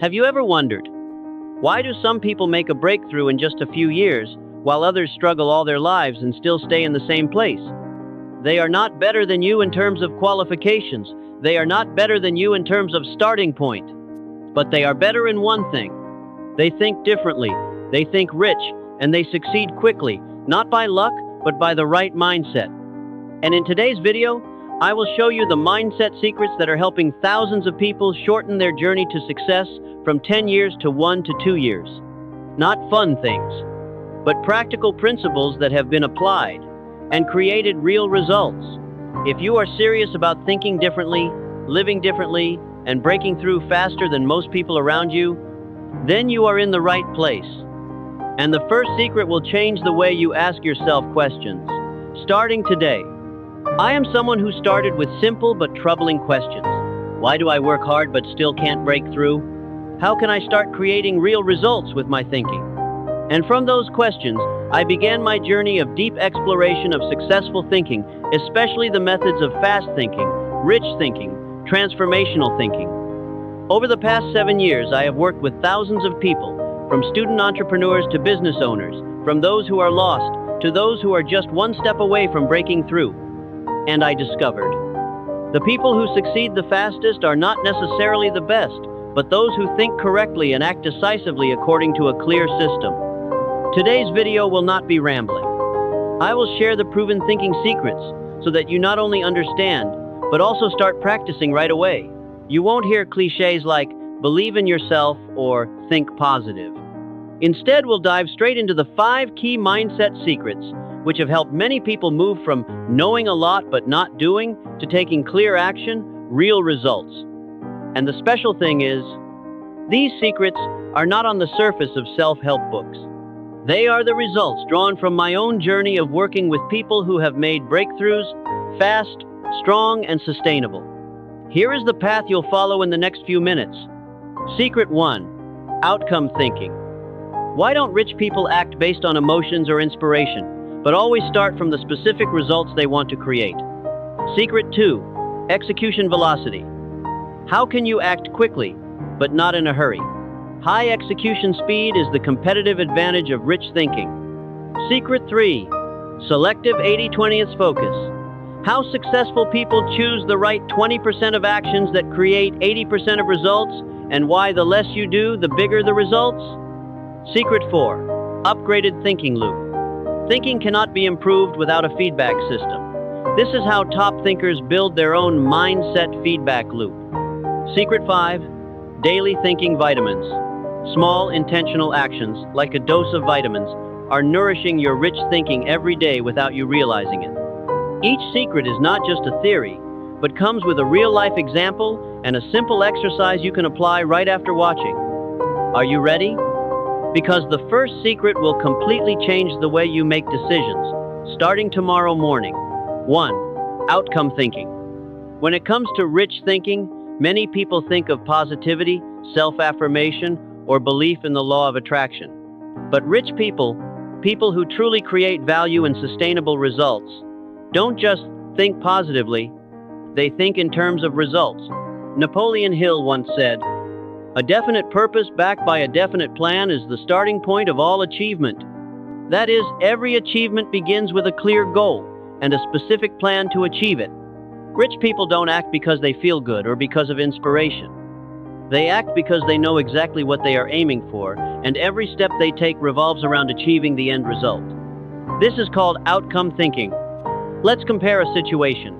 Have you ever wondered, why do some people make a breakthrough in just a few years, while others struggle all their lives and still stay in the same place? They are not better than you in terms of qualifications. They are not better than you in terms of starting point. But they are better in one thing. They think differently, they think rich, and they succeed quickly, not by luck, but by the right mindset. And in today's video, I will show you the mindset secrets that are helping thousands of people shorten their journey to success from 10 years to 1 to 2 years. Not fun things, but practical principles that have been applied and created real results. If you are serious about thinking differently, living differently, and breaking through faster than most people around you, then you are in the right place. And the first secret will change the way you ask yourself questions. Starting today, I am someone who started with simple but troubling questions. Why do I work hard but still can't break through? How can I start creating real results with my thinking? And from those questions, I began my journey of deep exploration of successful thinking, especially the methods of fast thinking, rich thinking, transformational thinking. Over the past 7 years, I have worked with thousands of people, from student entrepreneurs to business owners, from those who are lost to those who are just one step away from breaking through. And I discovered, the people who succeed the fastest are not necessarily the best, but those who think correctly and act decisively according to a clear system. Today's video will not be rambling. I will share the proven thinking secrets so that you not only understand, but also start practicing right away. You won't hear cliches like, believe in yourself or think positive. Instead, we'll dive straight into the 5 key mindset secrets which have helped many people move from knowing a lot but not doing to taking clear action, real results. And the special thing is, these secrets are not on the surface of self-help books. They are the results drawn from my own journey of working with people who have made breakthroughs fast, strong, and sustainable. Here is the path you'll follow in the next few minutes. Secret 1. Outcome thinking. Why don't rich people act based on emotions or inspiration, but always start from the specific results they want to create? Secret 2. Execution velocity. How can you act quickly, but not in a hurry? High execution speed is the competitive advantage of rich thinking. Secret 3. Selective 80-20 focus. How successful people choose the right 20% of actions that create 80% of results, and why the less you do, the bigger the results? Secret 4. Upgraded thinking loop. Thinking cannot be improved without a feedback system. This is how top thinkers build their own mindset feedback loop. Secret 5. Daily thinking vitamins. Small, intentional actions, like a dose of vitamins, are nourishing your rich thinking every day without you realizing it. Each secret is not just a theory, but comes with a real-life example and a simple exercise you can apply right after watching. Are you ready? Because the first secret will completely change the way you make decisions, starting tomorrow morning. 1. Outcome thinking. When it comes to rich thinking, many people think of positivity, self-affirmation, or belief in the law of attraction. But rich people, people who truly create value and sustainable results, don't just think positively, they think in terms of results. Napoleon Hill once said, "A definite purpose backed by a definite plan is the starting point of all achievement." That is, every achievement begins with a clear goal and a specific plan to achieve it. Rich people don't act because they feel good or because of inspiration. They act because they know exactly what they are aiming for, and every step they take revolves around achieving the end result. This is called outcome thinking. Let's compare a situation.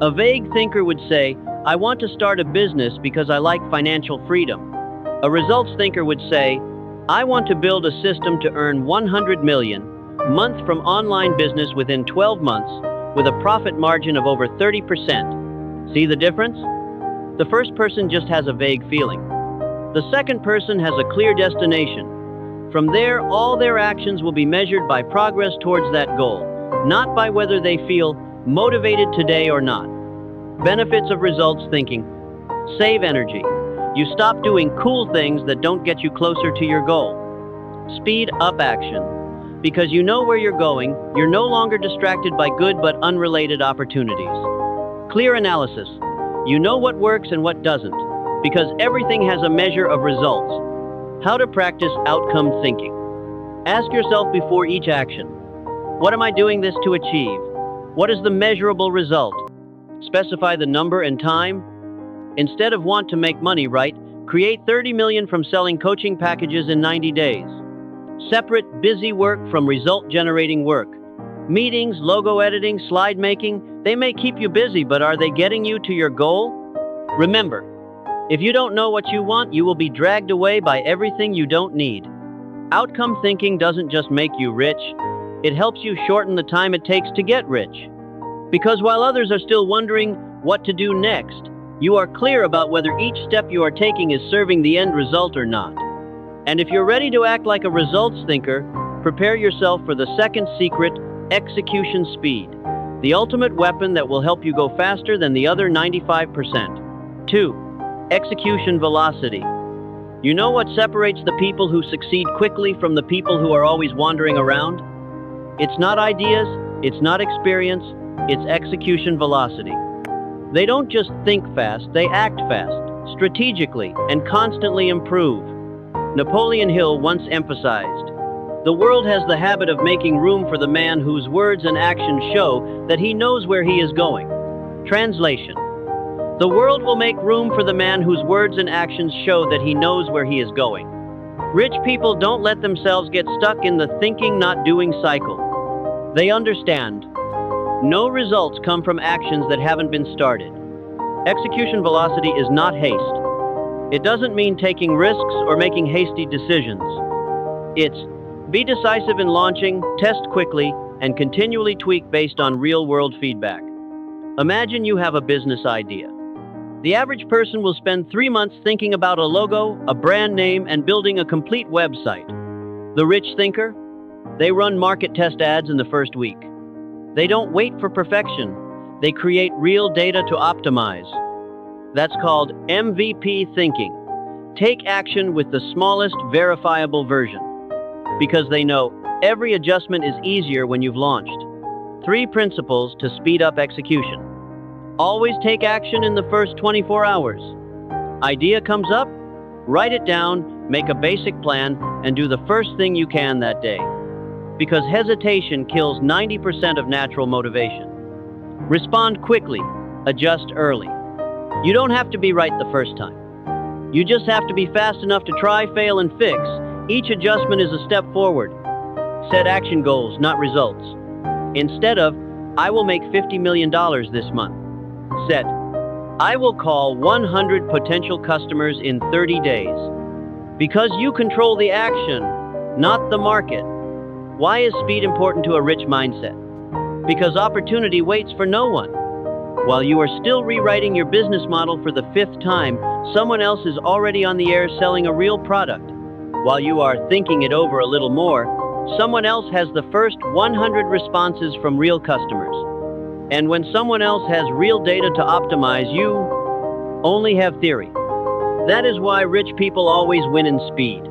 A vague thinker would say, "I want to start a business because I like financial freedom." A results thinker would say, "I want to build a system to earn 100 million a month from online business within 12 months with a profit margin of over 30%. See the difference? The first person just has a vague feeling. The second person has a clear destination. From there, all their actions will be measured by progress towards that goal, not by whether they feel motivated today or not. Benefits of results thinking. Save energy. You stop doing cool things that don't get you closer to your goal. Speed up action. Because you know where you're going, you're no longer distracted by good but unrelated opportunities. Clear analysis. You know what works and what doesn't. because everything has a measure of results. How to practice outcome thinking. Ask yourself before each action, what am I doing this to achieve? What is the measurable result? Specify the number and time. Instead of want to make money, write, create 30 million from selling coaching packages in 90 days. Separate busy work from result-generating work. Meetings, logo editing, slide making, they may keep you busy, but are they getting you to your goal? Remember, if you don't know what you want, you will be dragged away by everything you don't need. Outcome thinking doesn't just make you rich, it helps you shorten the time it takes to get rich. Because while others are still wondering what to do next, you are clear about whether each step you are taking is serving the end result or not. And if you're ready to act like a results thinker, prepare yourself for the second secret, execution speed, the ultimate weapon that will help you go faster than the other 95%. 2. Execution velocity. You know what separates the people who succeed quickly from the people who are always wandering around? It's not ideas, it's not experience, it's execution velocity. They don't just think fast, they act fast, strategically, and constantly improve. Napoleon Hill once emphasized, the world has the habit of making room for the man whose words and actions show that he knows where he is going. Translation. The world will make room for the man whose words and actions show that he knows where he is going. Rich people don't let themselves get stuck in the thinking, not doing cycle. They understand. No results come from actions that haven't been started. Execution velocity is not haste. It doesn't mean taking risks or making hasty decisions. It's be decisive in launching, test quickly, and continually tweak based on real-world feedback. Imagine you have a business idea. The average person will spend 3 months thinking about a logo, a brand name, and building a complete website. The rich thinker? They run market test ads in the first week. They don't wait for perfection. They create real data to optimize. That's called MVP thinking. Take action with the smallest verifiable version. Because they know every adjustment is easier when you've launched. 3 principles to speed up execution. Always take action in the first 24 hours. Idea comes up? Write it down, make a basic plan, and do the first thing you can that day. Because hesitation kills 90% of natural motivation. Respond quickly, adjust early. You don't have to be right the first time. You just have to be fast enough to try, fail, and fix. Each adjustment is a step forward. Set action goals, not results. Instead of, I will make $50 million this month. Set, I will call 100 potential customers in 30 days. Because you control the action, not the market. Why is speed important to a rich mindset? Because opportunity waits for no one. While you are still rewriting your business model for the 5th time, someone else is already on the air selling a real product. While you are thinking it over a little more, someone else has the first 100 responses from real customers. And when someone else has real data to optimize, you only have theory. That is why rich people always win in speed.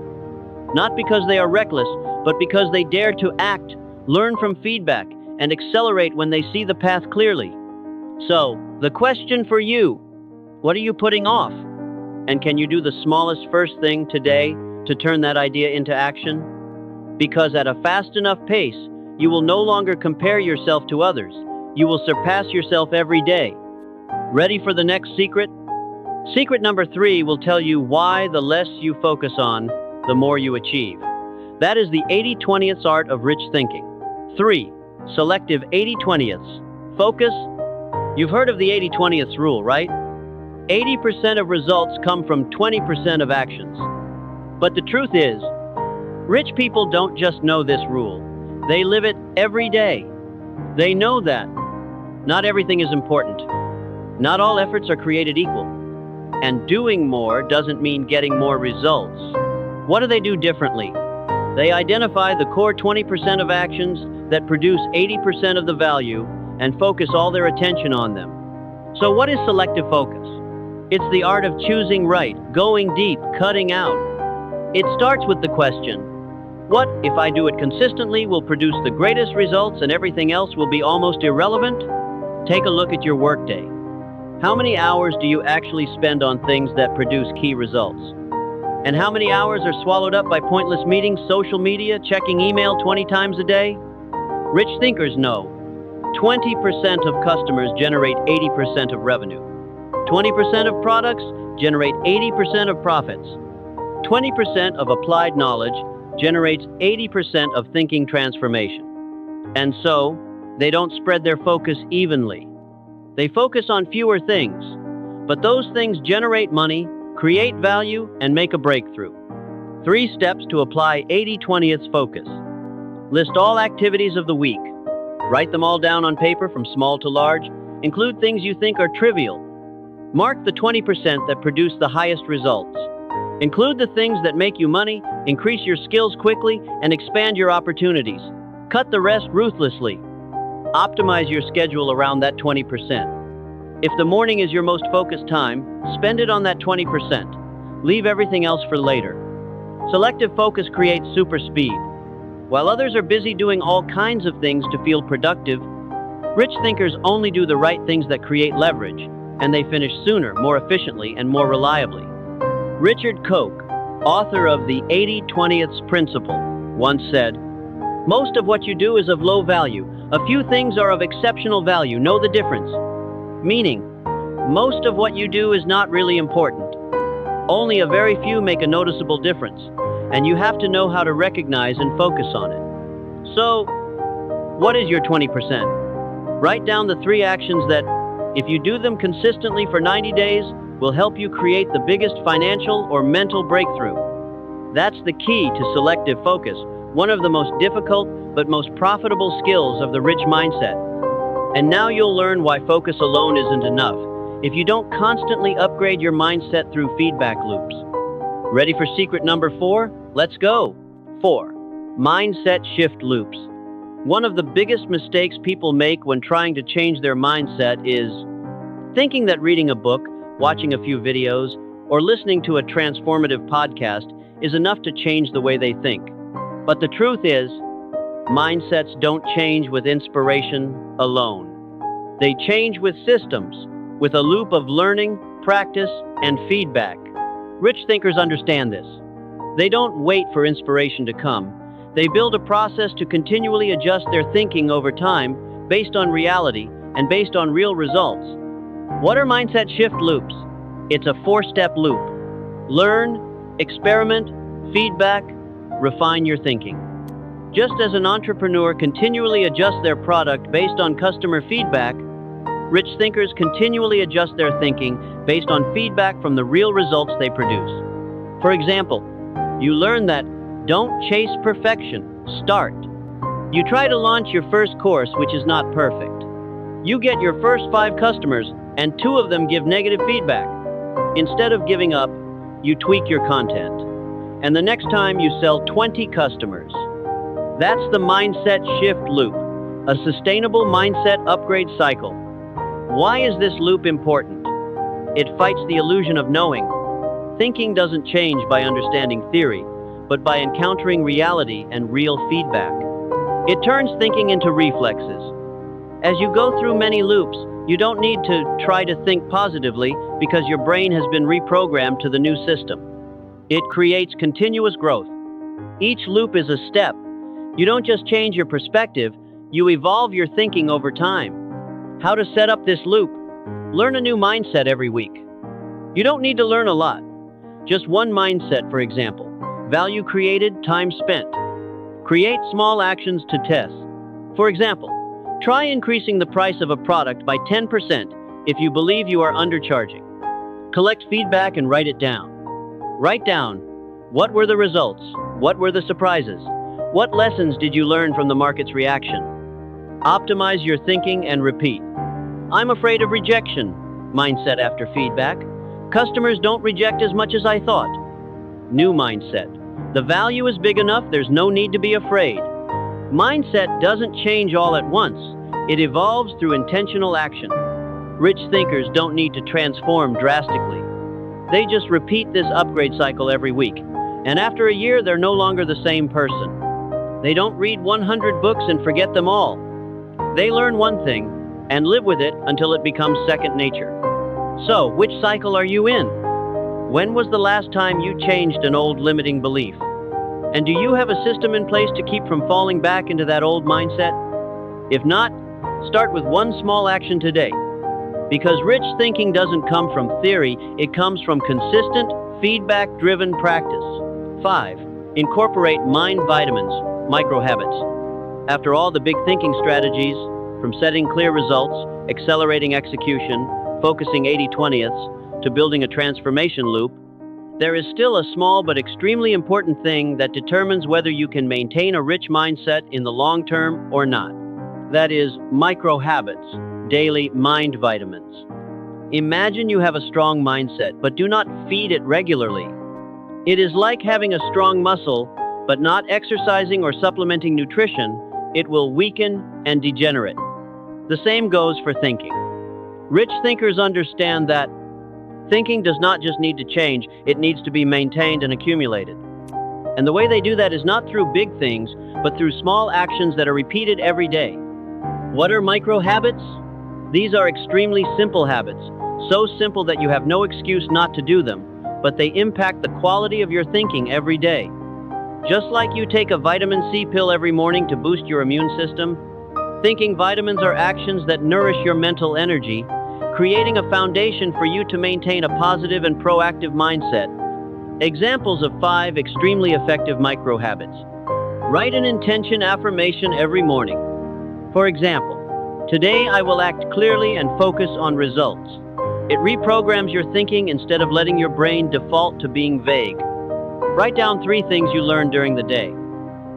Not because they are reckless, but because they dare to act, learn from feedback, and accelerate when they see the path clearly. So, the question for you, what are you putting off? And can you do the smallest first thing today to turn that idea into action? Because at a fast enough pace, you will no longer compare yourself to others. You will surpass yourself every day. Ready for the next secret? Secret number 3 will tell you why the less you focus on, the more you achieve. That is the 80-20th art of rich thinking. 3. Selective 80-20ths. Focus. You've heard of the 80-20th rule, right? 80% of results come from 20% of actions. But the truth is, rich people don't just know this rule. They live it every day. They know that not everything is important. Not all efforts are created equal. And doing more doesn't mean getting more results. What do they do differently? They identify the core 20% of actions that produce 80% of the value and focus all their attention on them. So what is selective focus? It's the art of choosing right, going deep, cutting out. It starts with the question, what, if I do it consistently, will produce the greatest results and everything else will be almost irrelevant? Take a look at your workday. How many hours do you actually spend on things that produce key results? And how many hours are swallowed up by pointless meetings, social media, checking email 20 times a day? Rich thinkers know 20% of customers generate 80% of revenue. 20% of products generate 80% of profits. 20% of applied knowledge generates 80% of thinking transformation. And so, they don't spread their focus evenly. They focus on fewer things, but those things generate money, create value, and make a breakthrough. 3 steps to apply 80/20th focus. List all activities of the week. Write them all down on paper from small to large. Include things you think are trivial. Mark the 20% that produce the highest results. Include the things that make you money, increase your skills quickly, and expand your opportunities. Cut the rest ruthlessly. Optimize your schedule around that 20%. If the morning is your most focused time, spend it on that 20%. Leave everything else for later. Selective focus creates super speed. While others are busy doing all kinds of things to feel productive, rich thinkers only do the right things that create leverage, and they finish sooner, more efficiently, and more reliably. Richard Koch, author of the 80/20th Principle, once said, "Most of what you do is of low value. A few things are of exceptional value. Know the difference." Meaning, most of what you do is not really important. Only a very few make a noticeable difference, and you have to know how to recognize and focus on it. So, what is your 20%? Write down the 3 actions that, if you do them consistently for 90 days, will help you create the biggest financial or mental breakthrough. That's the key to selective focus, one of the most difficult but most profitable skills of the rich mindset. And now you'll learn why focus alone isn't enough if you don't constantly upgrade your mindset through feedback loops. Ready for secret number 4? Let's go! 4. Mindset shift loops. One of the biggest mistakes people make when trying to change their mindset is thinking that reading a book, watching a few videos, or listening to a transformative podcast is enough to change the way they think. But the truth is, mindsets don't change with inspiration alone. They change with systems, with a loop of learning, practice, and feedback. Rich thinkers understand this. They don't wait for inspiration to come. They build a process to continually adjust their thinking over time based on reality and based on real results. What are mindset shift loops? It's a 4-step loop. Learn, experiment, feedback, refine your thinking. Just as an entrepreneur continually adjusts their product based on customer feedback, rich thinkers continually adjust their thinking based on feedback from the real results they produce. For example, you learn that don't chase perfection, start. You try to launch your first course, which is not perfect. You get your first 5 customers, and 2 of them give negative feedback. Instead of giving up, you tweak your content. And the next time you sell 20 customers. That's the mindset shift loop, a sustainable mindset upgrade cycle. Why is this loop important? It fights the illusion of knowing. Thinking doesn't change by understanding theory, but by encountering reality and real feedback. It turns thinking into reflexes. As you go through many loops, you don't need to try to think positively because your brain has been reprogrammed to the new system. It creates continuous growth. Each loop is a step. You don't just change your perspective, you evolve your thinking over time. How to set up this loop? Learn a new mindset every week. You don't need to learn a lot. Just one mindset, for example. Value created, time spent. Create small actions to test. For example, try increasing the price of a product by 10% if you believe you are undercharging. Collect feedback and write it down. Write down, what were the results? What were the surprises? What lessons did you learn from the market's reaction? Optimize your thinking and repeat. I'm afraid of rejection. Mindset after feedback. Customers don't reject as much as I thought. New mindset. The value is big enough, there's no need to be afraid. Mindset doesn't change all at once. It evolves through intentional action. Rich thinkers don't need to transform drastically. They just repeat this upgrade cycle every week. And after a year, they're no longer the same person. They don't read 100 books and forget them all. They learn one thing and live with it until it becomes second nature. So, which cycle are you in? When was the last time you changed an old limiting belief? And do you have a system in place to keep from falling back into that old mindset? If not, start with one small action today. Because rich thinking doesn't come from theory, it comes from consistent, feedback-driven practice. 5. Incorporate mind vitamins, micro habits. After all the big thinking strategies, from setting clear results, accelerating execution, focusing 80/20ths, to building a transformation loop, there is still a small but extremely important thing that determines whether you can maintain a rich mindset in the long term or not. That is, micro habits, daily mind vitamins. Imagine you have a strong mindset, but do not feed it regularly. It is like having a strong muscle, but not exercising or supplementing nutrition. It will weaken and degenerate. The same goes for thinking. Rich thinkers understand that thinking does not just need to change, it needs to be maintained and accumulated. And the way they do that is not through big things, but through small actions that are repeated every day. What are micro habits? These are extremely simple habits, so simple that you have no excuse not to do them, but they impact the quality of your thinking every day. Just like you take a vitamin C pill every morning to boost your immune system, thinking vitamins are actions that nourish your mental energy, creating a foundation for you to maintain a positive and proactive mindset. Examples of 5 extremely effective micro habits. Write an intention affirmation every morning. For example, today I will act clearly and focus on results. It reprograms your thinking instead of letting your brain default to being vague. Write down 3 things you learned during the day.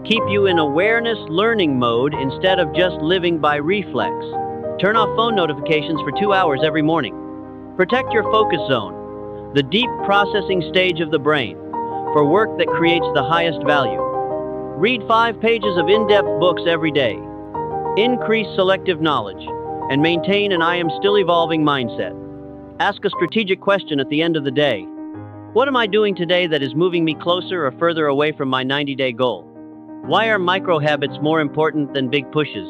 Keep you in awareness learning mode instead of just living by reflex. Turn off phone notifications for 2 hours every morning. Protect your focus zone, the deep processing stage of the brain, for work that creates the highest value. Read 5 pages of in-depth books every day. Increase selective knowledge, and maintain an I am still evolving mindset. Ask a strategic question at the end of the day. What am I doing today that is moving me closer or further away from my 90-day goal? Why are micro habits more important than big pushes?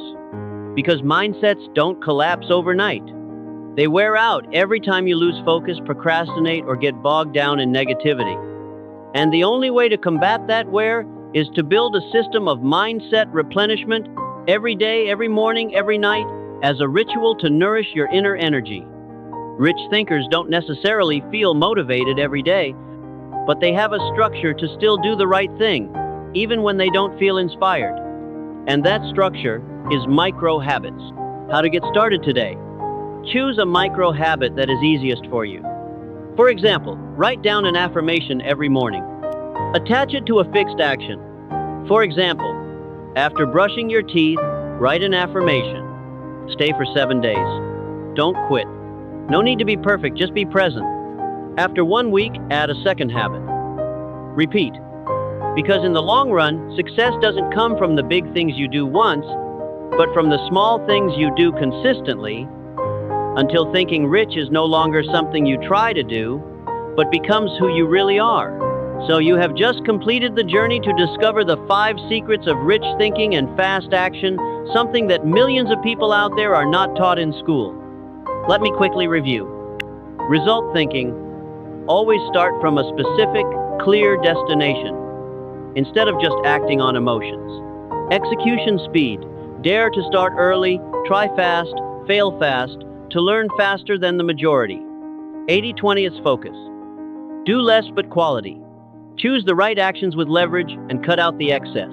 Because mindsets don't collapse overnight. They wear out every time you lose focus, procrastinate, or get bogged down in negativity. And the only way to combat that wear is to build a system of mindset replenishment every day, every morning, every night, as a ritual to nourish your inner energy. Rich thinkers don't necessarily feel motivated every day, but they have a structure to still do the right thing, even when they don't feel inspired. And that structure is micro habits. How to get started today? Choose a micro habit that is easiest for you. For example, write down an affirmation every morning. Attach it to a fixed action. For example, after brushing your teeth, write an affirmation. Stay for 7 days. Don't quit. No need to be perfect, just be present. After 1 week, add a second habit. Repeat. Because in the long run, success doesn't come from the big things you do once, but from the small things you do consistently, until thinking rich is no longer something you try to do, but becomes who you really are. So you have just completed the journey to discover the 5 secrets of rich thinking and fast action, something that millions of people out there are not taught in school. Let me quickly review. Result thinking. Always start from a specific, clear destination, instead of just acting on emotions. Execution speed. Dare to start early, try fast, fail fast, to learn faster than the majority. 80/20 focus. Do less but quality. Choose the right actions with leverage and cut out the excess.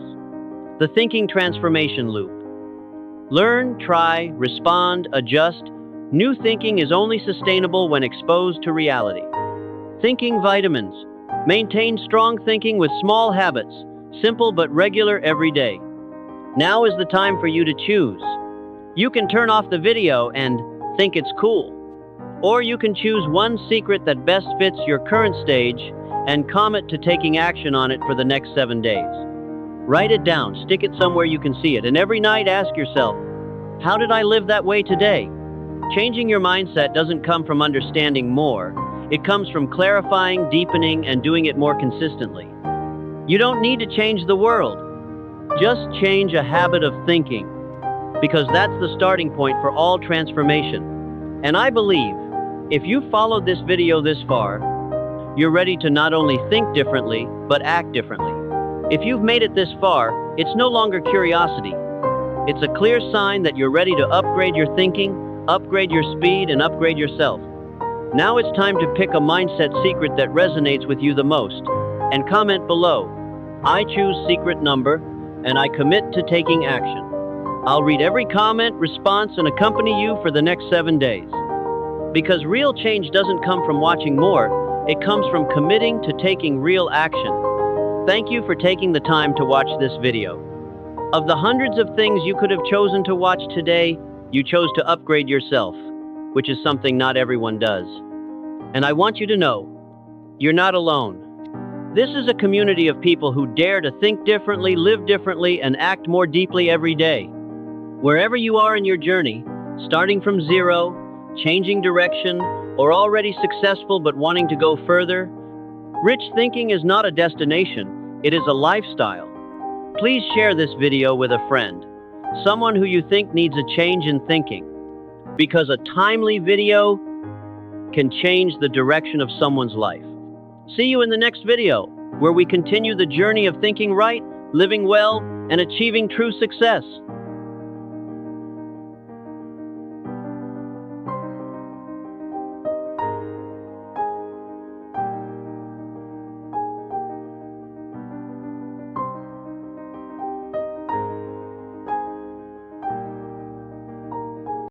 The thinking transformation loop. Learn, try, respond, adjust. New thinking is only sustainable when exposed to reality. Thinking vitamins. Maintain strong thinking with small habits, simple but regular every day. Now is the time for you to choose. You can turn off the video and think it's cool. Or you can choose one secret that best fits your current stage and commit to taking action on it for the next 7 days. Write it down, stick it somewhere you can see it, and every night ask yourself, how did I live that way today? Changing your mindset doesn't come from understanding more. It comes from clarifying, deepening, and doing it more consistently. You don't need to change the world. Just change a habit of thinking, because that's the starting point for all transformation. And I believe, If you followed this video this far, you're ready to not only think differently, but act differently. If you've made it this far, it's no longer curiosity. It's a clear sign that you're ready to upgrade your thinking, upgrade your speed, and upgrade yourself. Now it's time to pick a mindset secret that resonates with you the most, and comment below. I choose secret number, and I commit to taking action. I'll read every comment, response, and accompany you for the next 7 days. Because real change doesn't come from watching more, it comes from committing to taking real action. Thank you for taking the time to watch this video. Of the hundreds of things you could have chosen to watch today, you chose to upgrade yourself, which is something not everyone does. And I want you to know, you're not alone. This is a community of people who dare to think differently, live differently, and act more deeply every day. Wherever you are in your journey, starting from zero, changing direction, or already successful but wanting to go further, rich thinking is not a destination, it is a lifestyle. Please share this video with a friend, someone who you think needs a change in thinking, because a timely video can change the direction of someone's life. See you in the next video, where we continue the journey of thinking right, living well, and achieving true success.